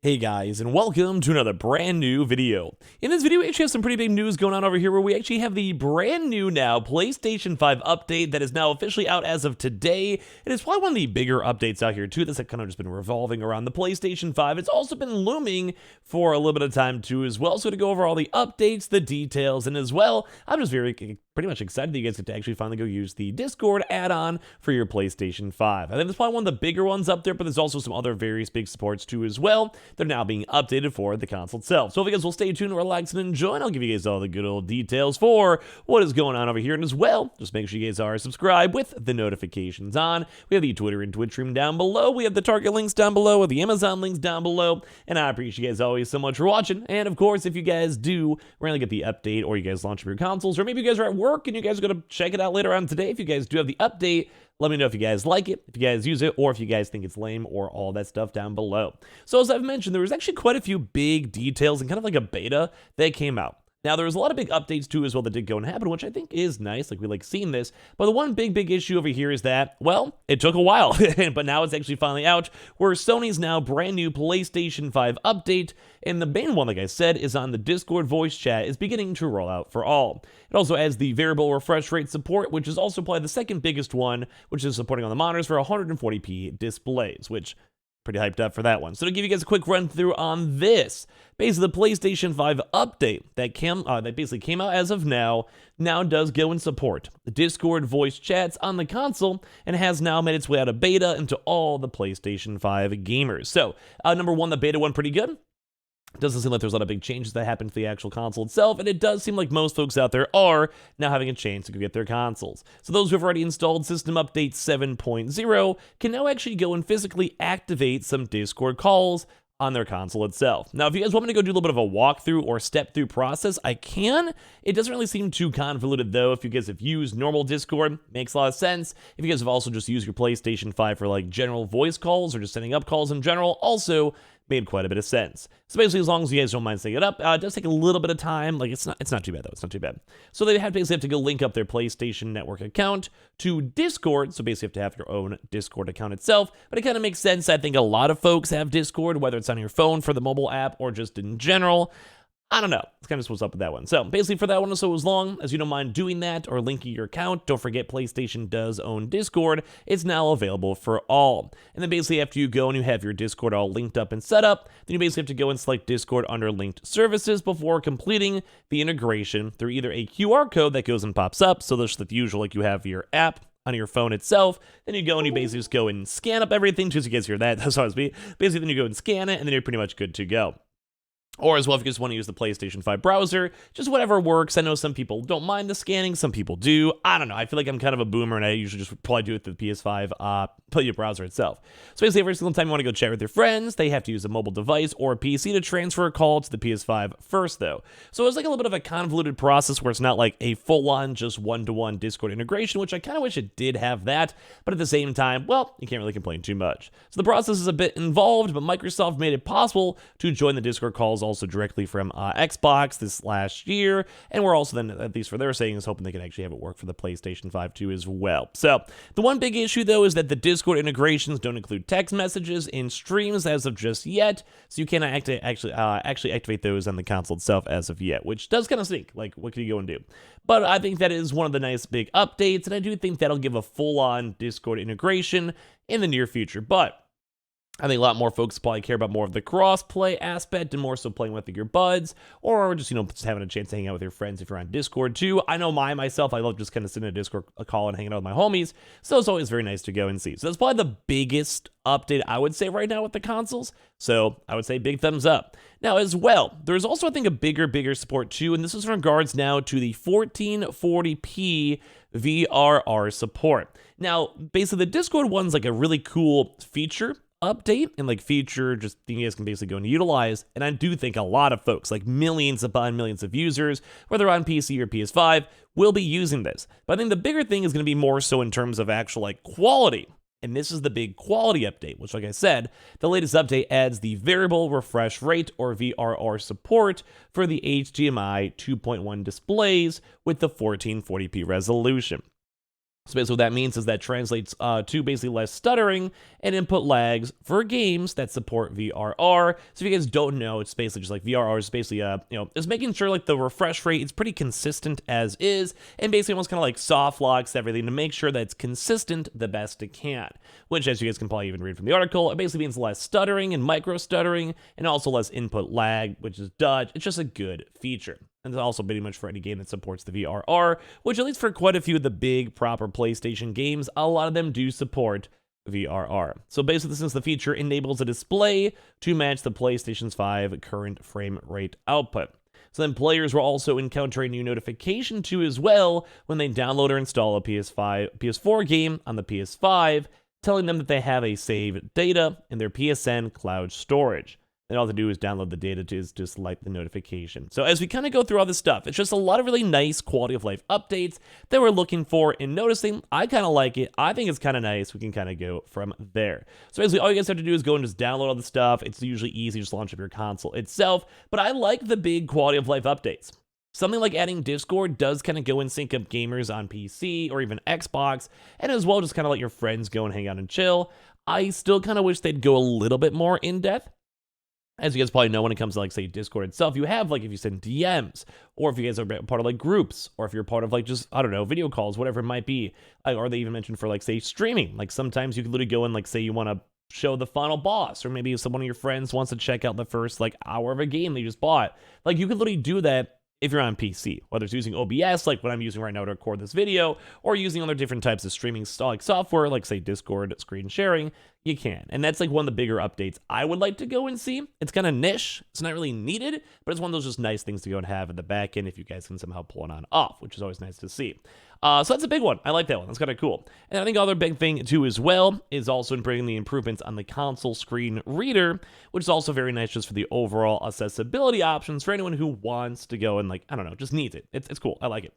Hey guys, and welcome to another brand new video. In this video, we actually have some pretty big news going on over here where we actually have the brand new now PlayStation 5 update that is now officially out as of today. It is probably one of the bigger updates out here too that's kind of just been revolving around the PlayStation 5. It's also been looming for a little bit of time too as well. So to go over all the updates, the details, and as well, I'm just pretty much excited that you guys get to actually finally go use the Discord add-on for your PlayStation 5. I think that's probably one of the bigger ones up there, but there's also some other various big supports too as well. They're now being updated for the console itself. So if you guys will stay tuned, relax, and enjoy, and I'll give you guys all the good old details for what is going on over here. And as well, just make sure you guys are subscribed with the notifications on. We have the Twitter and Twitch stream down below. We have the Target links down below, with the Amazon links down below. And I appreciate you guys always so much for watching. And of course, if you guys do randomly get the update, or you guys launch your consoles, or maybe you guys are at work and you guys are going to check it out later on today, if you guys do have the update, let me know if you guys like it, if you guys use it, or if you guys think it's lame, or all that stuff down below. So as I've mentioned, there was actually quite a few big details and kind of like a beta that came out. Now, there was a lot of big updates too as well that did go and happen, which I think is nice. Like, we like seeing this. But the one big issue over here is that, well, it took a while, but now it's actually finally out, where Sony's now brand new PlayStation 5 update, and the main one, like I said, is on the Discord voice chat, is beginning to roll out for all. It also adds the variable refresh rate support, which is also probably the second biggest one, which is supporting on the monitors for 140p displays, which pretty hyped up for that one. So to give you guys a quick run through on this, basically the PlayStation 5 update that basically came out as of now does go and support the Discord voice chats on the console, and has now made its way out of beta into all the PlayStation 5 gamers. So number one, the beta went pretty good. It doesn't seem like there's a lot of big changes that happen to the actual console itself, and it does seem like most folks out there are now having a chance to go get their consoles. So those who have already installed System Update 7.0 can now actually go and physically activate some Discord calls on their console itself. Now, if you guys want me to go do a little bit of a walkthrough or step-through process, I can. It doesn't really seem too convoluted, though. If you guys have used normal Discord, makes a lot of sense. If you guys have also just used your PlayStation 5 for, like, general voice calls or just setting up calls in general, also made quite a bit of sense. So basically, as long as you guys don't mind setting it up, it does take a little bit of time. Like, it's not too bad, though. It's not too bad. So they basically have to go link up their PlayStation Network account to Discord. So basically, you have to have your own Discord account itself. But it kind of makes sense. I think a lot of folks have Discord, whether it's on your phone for the mobile app or just in general. I don't know. It's kind of what's up with that one. So basically for that one, so as long as you don't mind doing that or linking your account, don't forget PlayStation does own Discord. It's now available for all. And then basically after you go and you have your Discord all linked up and set up, then you basically have to go and select Discord under linked services before completing the integration through either a QR code that goes and pops up. So there's the usual, like you have your app on your phone itself, then you go and you basically just go and scan up everything, just so you guys hear that, that's always me. Basically then you go and scan it, and then you're pretty much good to go. Or as well, if you just want to use the PlayStation 5 browser, just whatever works. I know some people don't mind the scanning, some people do. I don't know. I feel like I'm kind of a boomer, and I usually just probably do it through the PS5 browser itself. So basically, every single time you want to go chat with your friends, they have to use a mobile device or a PC to transfer a call to the PS5 first, though. So it's like a little bit of a convoluted process where it's not like a full-on, just one-to-one Discord integration, which I kind of wish it did have that. But at the same time, well, you can't really complain too much. So the process is a bit involved, but Microsoft made it possible to join the Discord calls also directly from Xbox this last year, and we're also then, at least for their saying, is hoping they can actually have it work for the PlayStation 5 too as well. So the one big issue though is that the Discord integrations don't include text messages in streams as of just yet, so you cannot actually activate those on the console itself as of yet, which does kind of stink. Like, what can you go and do? But I think that is one of the nice big updates, and I do think that'll give a full-on Discord integration in the near future. But I think a lot more folks probably care about more of the cross-play aspect and more so playing with your buds, or just, just having a chance to hang out with your friends if you're on Discord too. I know myself, I love just kind of sitting in a Discord call and hanging out with my homies, so it's always very nice to go and see. So that's probably the biggest update I would say right now with the consoles, so I would say big thumbs up. Now as well, there's also I think a bigger support too, and this is in regards now to the 1440p VRR support. Now basically the Discord one's like a really cool feature update and like feature just thing you guys can basically go and utilize, and I do think a lot of folks, like millions upon millions of users, whether on PC or PS5, will be using this. But I think the bigger thing is going to be more so in terms of actual like quality, and this is the big quality update, which like I said, the latest update adds the variable refresh rate or VRR support for the HDMI 2.1 displays with the 1440p resolution. So basically what that means is that translates to basically less stuttering and input lags for games that support VRR. So if you guys don't know, it's basically just like VRR is basically, it's making sure like the refresh rate is pretty consistent as is, and basically almost kind of like soft locks everything to make sure that it's consistent the best it can, which as you guys can probably even read from the article, it basically means less stuttering and micro stuttering and also less input lag, which is Dutch. It's just a good feature. And it's also pretty much for any game that supports the VRR, which at least for quite a few of the big proper PlayStation games, a lot of them do support VRR. So basically, since the feature enables a display to match the PlayStation 5 current frame rate output. So then players will also encounter a new notification too as well when they download or install a PS4 game on the PS5, telling them that they have a saved data in their PSN cloud storage. And all they do is download the data to just like the notification. So as we kind of go through all this stuff, it's just a lot of really nice quality of life updates that we're looking for and noticing. I kind of like it. I think it's kind of nice. We can kind of go from there. So basically all you guys have to do is go and just download all the stuff. It's usually easy. Just launch up your console itself. But I like the big quality of life updates. Something like adding Discord does kind of go and sync up gamers on PC or even Xbox, and as well just kind of let your friends go and hang out and chill. I still kind of wish they'd go a little bit more in depth. As you guys probably know, when it comes to like say Discord itself, you have like if you send DMs, or if you guys are part of like groups, or if you're part of like just, I don't know, video calls, whatever it might be. Or they even mentioned for like say streaming, like sometimes you could literally go and like say you want to show the final boss, or maybe if someone of your friends wants to check out the first like hour of a game they just bought. Like you could literally do that if you're on PC, whether it's using OBS, like what I'm using right now to record this video, or using other different types of streaming like software, like say Discord screen sharing, you can. And that's like one of the bigger updates I would like to go and see. It's kind of niche. It's not really needed, but it's one of those just nice things to go and have in the back end if you guys can somehow pull it on off, which is always nice to see. So that's a big one. I like that one. That's kind of cool. And I think other big thing too as well is also bringing the improvements on the console screen reader, which is also very nice just for the overall accessibility options for anyone who wants to go and like, I don't know, just needs it. It's cool. I like it.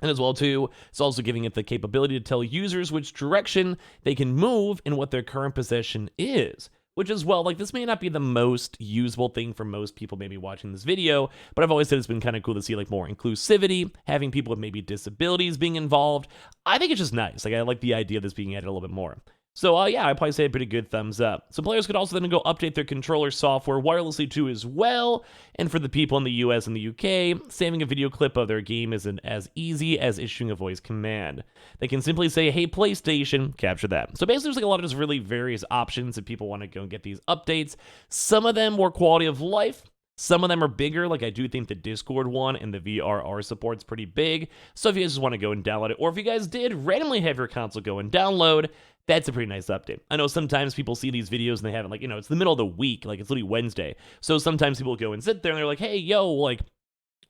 And as well too, it's also giving it the capability to tell users which direction they can move and what their current position is. Which as well, like this may not be the most usable thing for most people maybe watching this video, but I've always said it's been kind of cool to see like more inclusivity, having people with maybe disabilities being involved. I think it's just nice. Like I like the idea of this being added a little bit more. So yeah, I'd probably say a pretty good thumbs up. So players could also then go update their controller software wirelessly too as well. And for the people in the US and the UK, saving a video clip of their game isn't as easy as issuing a voice command. They can simply say, hey, PlayStation, capture that. So basically there's like a lot of just really various options if people want to go and get these updates. Some of them more quality of life. Some of them are bigger, like I do think the Discord one and the VRR support's pretty big. So if you guys just want to go and download it, or if you guys did randomly have your console go and download, that's a pretty nice update. I know sometimes people see these videos and they have it like, it's the middle of the week, like it's literally Wednesday. So sometimes people go and sit there and they're like, hey, yo, like,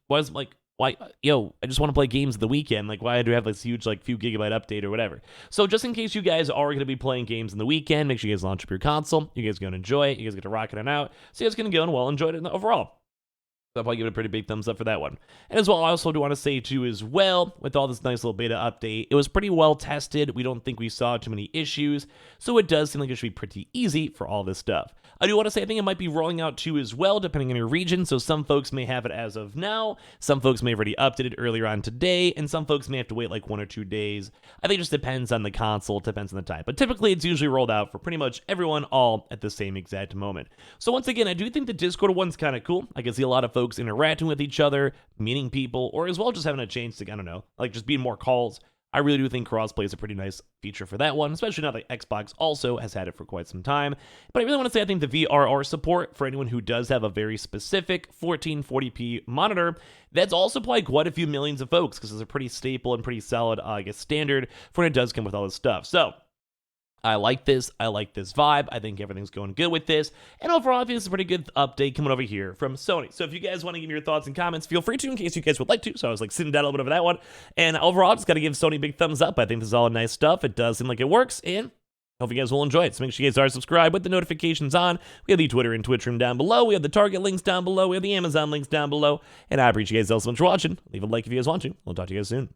why, I just want to play games the weekend. Like, why do I have this huge, like, few gigabyte update or whatever? So just in case you guys are going to be playing games in the weekend, make sure you guys launch up your console. You guys go and enjoy it. You guys get to rock it out. So you guys can go and well enjoy it overall. So I'll probably give it a pretty big thumbs up for that one. And as well, I also do want to say too as well, with all this nice little beta update, it was pretty well tested. We don't think we saw too many issues. So it does seem like it should be pretty easy for all this stuff. I do want to say I think it might be rolling out too as well, depending on your region. So some folks may have it as of now. Some folks may have already updated earlier on today. And some folks may have to wait like 1 or 2 days. I think it just depends on the console, depends on the type. But typically it's usually rolled out for pretty much everyone all at the same exact moment. So once again, I do think the Discord one's kind of cool. I can see a lot of folks interacting with each other, meeting people, or as well just having a chance to, I don't know, like just being more calls. I really do think crossplay is a pretty nice feature for that one, especially now that Xbox also has had it for quite some time. But I really want to say I think the VRR support for anyone who does have a very specific 1440p monitor, that's also probably quite a few millions of folks because it's a pretty staple and pretty solid, I guess, standard for when it does come with all this stuff. So I like this. I like this vibe. I think everything's going good with this. And overall, I think it's a pretty good update coming over here from Sony. So if you guys want to give me your thoughts and comments, feel free to in case you guys would like to. So I was like sitting down a little bit over that one. And overall, just got to give Sony a big thumbs up. I think this is all nice stuff. It does seem like it works. And hope you guys will enjoy it. So make sure you guys are subscribed with the notifications on. We have the Twitter and Twitch room down below. We have the Target links down below. We have the Amazon links down below. And I appreciate you guys so much for watching. Leave a like if you guys want to. We'll talk to you guys soon.